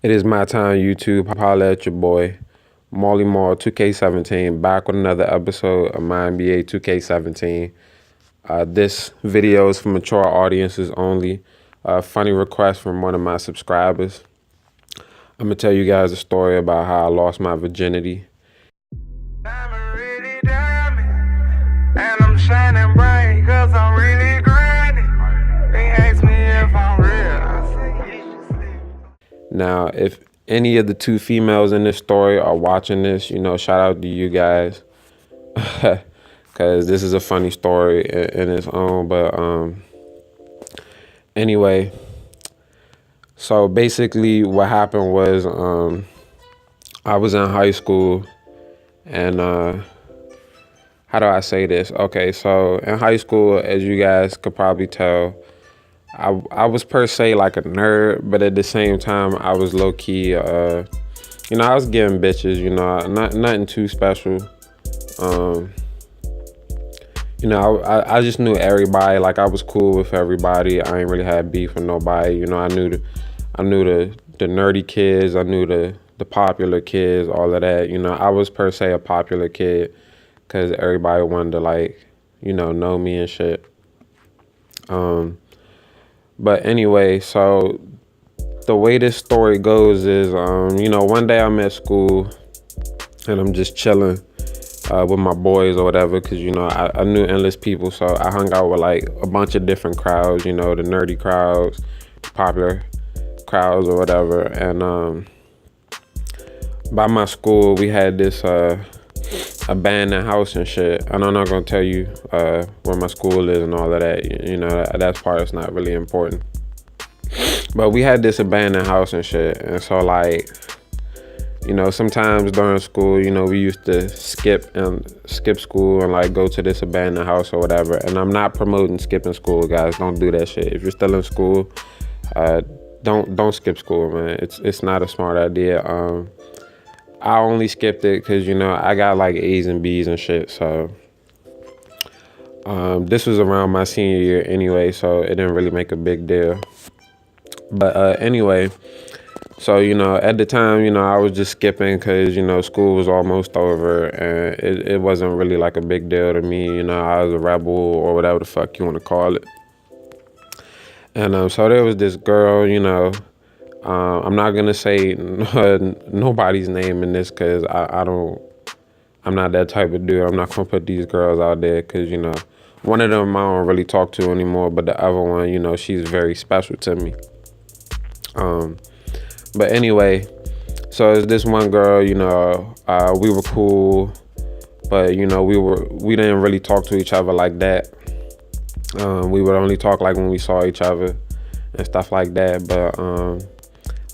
It is my time, YouTube. Holla at your boy, Moultrie-Roberson, back with another episode of Mynba2k17. This video is for mature audiences only. Funny request from one of my subscribers. I'm going to tell you guys a story about how I lost my virginity. I'm really diamond, and I'm shining bright, cause I'm really grinding. They ask me if I'm real, I say you should sleep. Now, if any of the two females in this story are watching this, shout out to you guys. Because this is a funny story in its own. But anyway, so basically what happened was I was in high school, and how do I say this? Okay, so in high school, as you guys could probably tell, I was per se like a nerd, but at the same time I was low key I was getting bitches, nothing too special. I just knew everybody. Like, I was cool with everybody. I ain't really had beef with nobody. I knew the nerdy kids, I knew the popular kids, all of that. I was per se a popular kid because everybody wanted to know me and shit. But anyway, so the way this story goes is, one day I'm at school and I'm just chilling with my boys or whatever, because, I knew endless people. So I hung out with like a bunch of different crowds, the nerdy crowds, popular crowds or whatever. And by my school, we had this abandoned house and shit. And I'm not gonna tell you where my school is and all of that. That part is not really important. But we had this abandoned house and shit. And so sometimes during school, we used to skip school and like go to this abandoned house or whatever. And I'm not promoting skipping school, guys. Don't do that shit. If you're still in school, don't skip school, man. It's not a smart idea. I only skipped it because, I got like A's and B's and shit. So this was around my senior year anyway, so it didn't really make a big deal. But anyway, so, at the time, I was just skipping because, school was almost over, and it wasn't really like a big deal to me. I was a rebel or whatever the fuck you want to call it. And so there was this girl, I'm not going to say nobody's name in this because I'm not that type of dude. I'm not going to put these girls out there because, one of them I don't really talk to anymore, but the other one, she's very special to me. But anyway, so it's this one girl, we were cool, but, we didn't really talk to each other like that. We would only talk like when we saw each other and stuff like that. But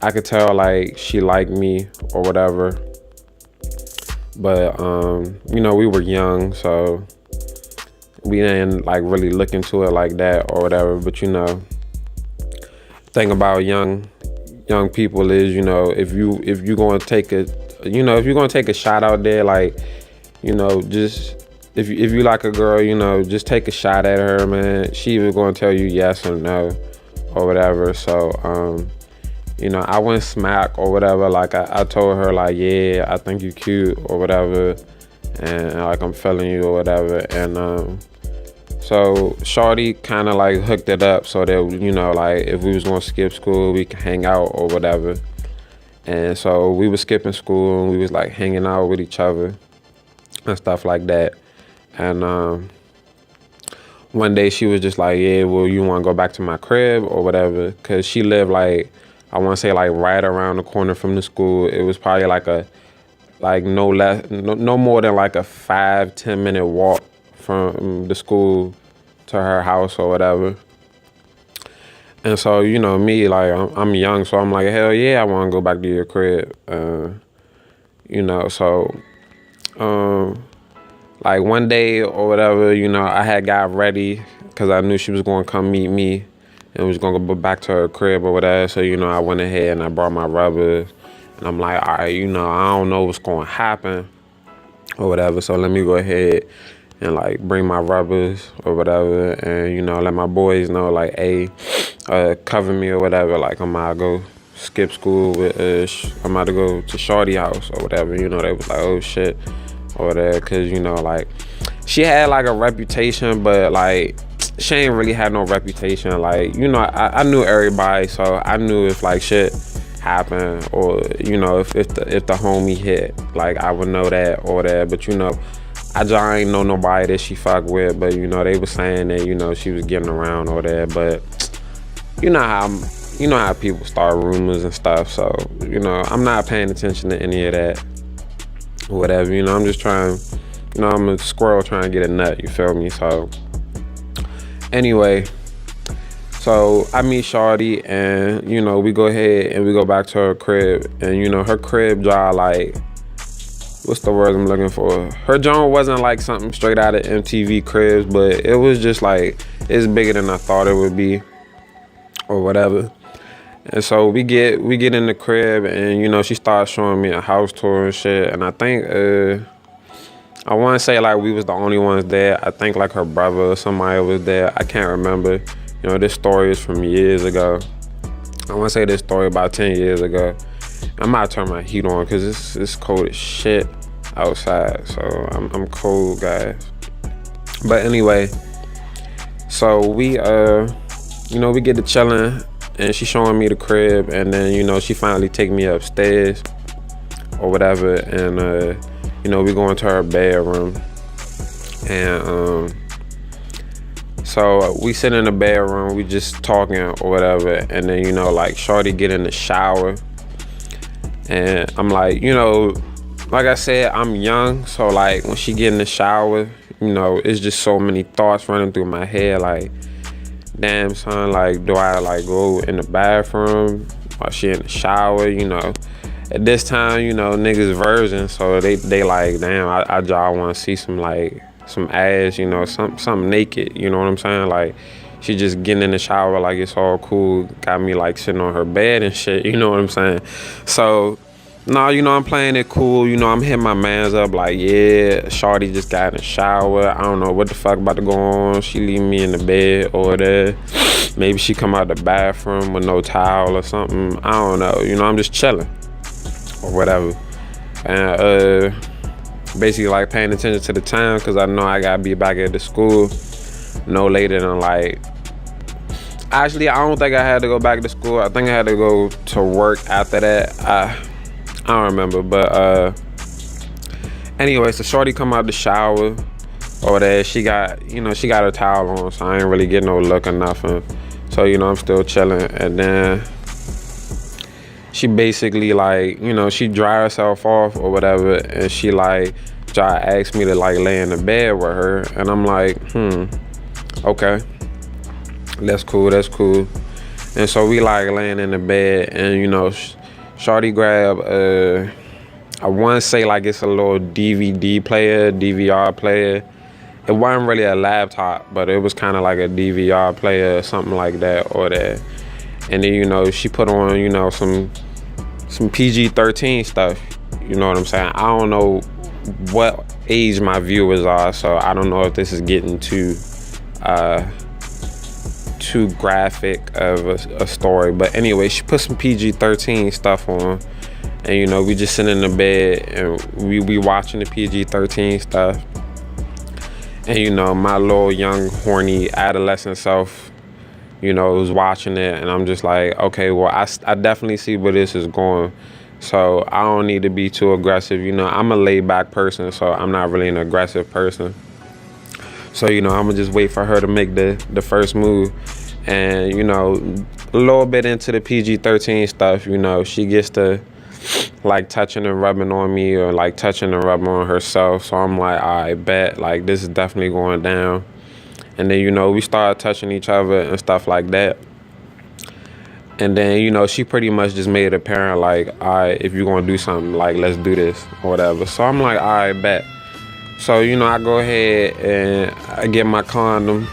I could tell like she liked me or whatever. But, we were young, so we didn't like really look into it like that or whatever. But, thing about young people is, if you're going to take a shot out there, like, just if you like a girl, just take a shot at her, man. She either going to tell you yes or no or whatever. So I went smack or whatever. Like, I told her like, yeah, I think you cute or whatever, and like I'm feeling you or whatever. And so shorty kind of like hooked it up so that, like if we was gonna skip school, we could hang out or whatever. And so we was skipping school and we was like hanging out with each other and stuff like that. And one day she was just like, yeah, well, you want to go back to my crib or whatever? Because she lived like, I want to say like right around the corner from the school. It was probably like no more than like a 5-10 minute walk from the school to her house or whatever. And so, me, like, I'm young, so I'm like, hell yeah, I want to go back to your crib. So like one day or whatever, I had got ready because I knew she was going to come meet me and was going to go back to her crib or whatever. So, I went ahead and I brought my rubbers, and I'm like, all right, I don't know what's going to happen or whatever. So let me go ahead and like bring my rubbers or whatever, and let my boys know like, hey, cover me or whatever, like I'm gonna go skip school with I'm about to go to Shorty house or whatever. You know, they was like, oh shit, or whatever, cause you know, like she had like a reputation, but like she ain't really had no reputation. Like, you know, I knew everybody, so I knew if like shit happened, or you know, if the homie hit, like I would know that or that. But you know, I just ain't know nobody that she fuck with. But you know, they was saying that, you know, she was getting around or that. But you know how people start rumors and stuff. So you know, I'm not paying attention to any of that or whatever. You know, I'm just trying. You know, I'm a squirrel trying to get a nut. You feel me? So anyway. So I meet Shorty, and you know, we go ahead and we go back to her crib, and you know, her crib jaw, like, what's the word I'm looking for? Her joint wasn't like something straight out of MTV Cribs, but it was just like, it's bigger than I thought it would be, or whatever. And so we get in the crib, and you know, she starts showing me a house tour and shit, and I think I want to say like we was the only ones there. I think like her brother or somebody was there. I can't remember. You know, this story is from years ago. I want to say this story about 10 years ago. I might turn my heat on because it's cold as shit outside. So I'm cold, guys. But anyway, so we you know, we get to chilling, and she showing me the crib, and then you know, she finally take me upstairs or whatever, and you know, we go into her bedroom, and so we sit in the bedroom, we just talking or whatever, and then you know, like Shorty get in the shower, and I'm like, you know, like I said, I'm young, so like when she get in the shower, you know, it's just so many thoughts running through my head, like, damn son, like, do I like go in the bathroom while she in the shower? You know, at this time, you know, niggas virgin, so they like, damn, I just want to see some like some ass, you know, something naked, you know what I'm saying? Like, she just getting in the shower like it's all cool, got me like sitting on her bed and shit, you know what I'm saying? So no, you know, I'm playing it cool, you know, I'm hitting my mans up like, yeah, Shorty just got in the shower, I don't know what the fuck about to go on, she leave me in the bed or there, maybe she come out the bathroom with no towel or something, I don't know, you know, I'm just chilling or whatever. And basically like paying attention to the time, because I know I gotta be back at the school no later than like, actually I don't think I had to go back to school, I think I had to go to work after that. I don't remember, but anyway, so Shorty come out the shower or that, she got, you know, she got her towel on, so I ain't really getting no look or nothing, so you know, I'm still chilling. And then she basically like, you know, she dry herself off or whatever, and she like try to ask me to like lay in the bed with her, and I'm like, okay, that's cool. And so we like laying in the bed, and you know, Shorty grab I want to say like it's a little DVD player, DVR player. It wasn't really a laptop, but it was kind of like a DVR player or something like that or that. And then, you know, she put on, you know, some PG-13 stuff, you know what I'm saying? I don't know what age my viewers are, so I don't know if this is getting too graphic of a story. But anyway, she put some PG-13 stuff on, and you know, we just sitting in the bed and we watching the PG-13 stuff. And you know, my little young horny adolescent self, you know, was watching it, and I'm just like, okay, well, I definitely see where this is going, so I don't need to be too aggressive. You know, I'm a laid back person, so I'm not really an aggressive person. So, you know, I'm gonna just wait for her to make the first move. And, you know, a little bit into the PG-13 stuff, you know, she gets to like touching and rubbing on me, or like touching and rubbing on herself. So I'm like, I bet, like, this is definitely going down. And then, you know, we started touching each other and stuff like that. And then, you know, she pretty much just made it apparent, like, all right, if you're going to do something, like, let's do this or whatever. So I'm like, all right, bet. So, you know, I go ahead and I get my condom.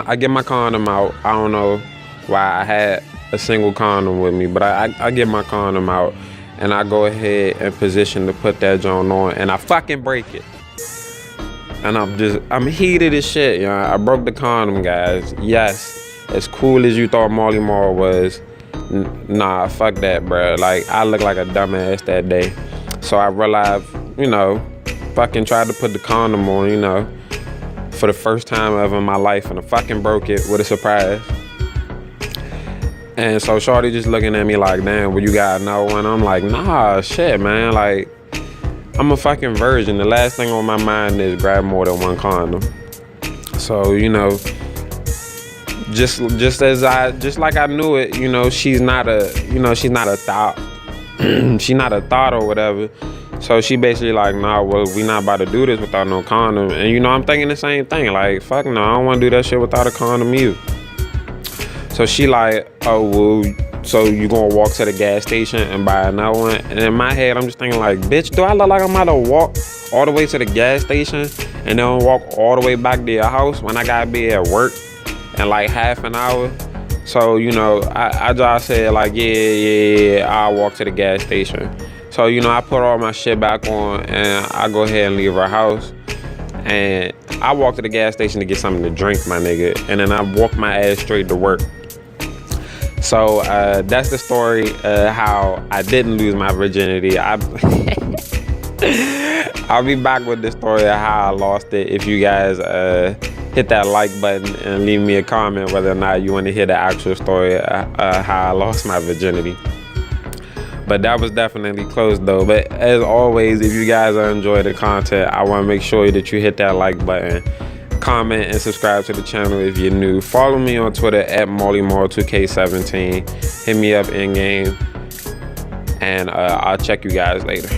I get my condom out. I don't know why I had a single condom with me, but I get my condom out, and I go ahead and position to put that joint on, and I fucking break it. And I'm heated as shit, you know. I broke the condom, guys. Yes, as cool as you thought Molly Mall was, Nah, fuck that, bro. Like, I look like a dumbass that day. So I realized, you know, fucking tried to put the condom on, you know, for the first time ever in my life, and I fucking broke it with a surprise. And so shorty just looking at me like, damn, well, you gotta know. And I'm like, nah, shit, man. Like, I'm a fucking virgin. The last thing on my mind is grab more than one condom. So, you know, just like I knew it, you know, she's not a thought. She's not a thought or whatever. So she basically like, nah, well, we not about to do this without no condom. And, you know, I'm thinking the same thing. Like, fuck no, I don't want to do that shit without a condom either. So she like, oh, well, so you gonna walk to the gas station and buy another one? And in my head, I'm just thinking like, bitch, do I look like I'm about to walk all the way to the gas station and then walk all the way back to your house when I gotta be at work in like half an hour? So, you know, I just said like, yeah, I'll walk to the gas station. So, you know, I put all my shit back on and I go ahead and leave her house. And I walk to the gas station to get something to drink, my nigga. And then I walk my ass straight to work. So that's the story how I didn't lose my virginity. I'll be back with the story of how I lost it. If you guys hit that like button and leave me a comment whether or not you want to hear the actual story how I lost my virginity. But that was definitely close though. But as always, if you guys are enjoying the content, I want to make sure that you hit that like button, comment, and subscribe to the channel if you're new. Follow me on Twitter at Mynba2k17. Hit me up in game, and I'll check you guys later.